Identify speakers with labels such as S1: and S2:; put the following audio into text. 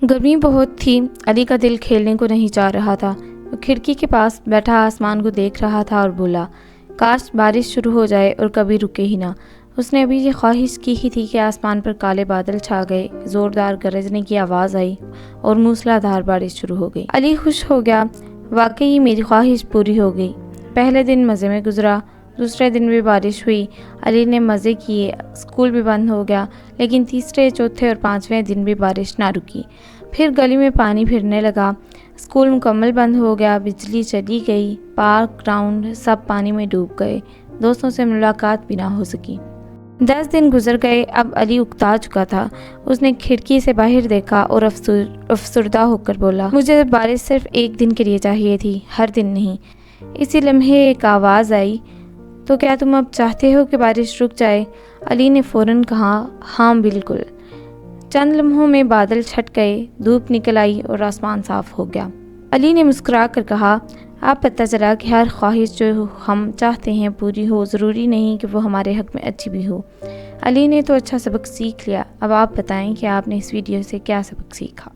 S1: गर्मी बहुत थी। अली का दिल खेलने को नहीं चाह रहा था। वो खिड़की के पास बैठा आसमान को देख रहा था और बोला, काश बारिश शुरू हो जाए और कभी रुके ही ना। उसने अभी ये ख्वाहिश की ही थी कि आसमान पर काले बादल छा गए, ज़ोरदार गरजने की आवाज़ आई और मूसलाधार बारिश शुरू हो गई। अली खुश हो गया। वाकई मेरी ख्वाहिश पूरी हो गई। पहले दिन मज़े में गुजरा। दूसरे दिन भी बारिश हुई। अली ने मज़े किए। स्कूल भी बंद हो गया। लेकिन तीसरे, चौथे और पाँचवें दिन भी बारिश ना रुकी। फिर गली में पानी फिरने लगा। स्कूल मुकम्मल बंद हो गया। बिजली चली गई। पार्क, ग्राउंड सब पानी में डूब गए। दोस्तों से मुलाकात भी ना हो सकी। 10 दिन गुजर गए। अब अली उकता चुका था। उसने खिड़की से बाहर देखा और अफसुर्दा होकर बोला, मुझे बारिश सिर्फ एक दिन के लिए चाहिए थी, हर दिन नहीं। इसी लम्हे एक आवाज़ आई, तो क्या तुम अब चाहते हो कि बारिश रुक जाए? अली ने फ़ौरन कहा, हाँ बिल्कुल। चंद लम्हों में बादल छट गए, धूप निकल आई और आसमान साफ हो गया। अली ने मुस्कुरा कर कहा, अब पता चला कि हर ख्वाहिश जो हम चाहते हैं पूरी हो, ज़रूरी नहीं कि वो हमारे हक़ में अच्छी भी हो। अली ने तो अच्छा सबक सीख लिया। अब आप बताएं कि आपने इस वीडियो से क्या सबक सीखा।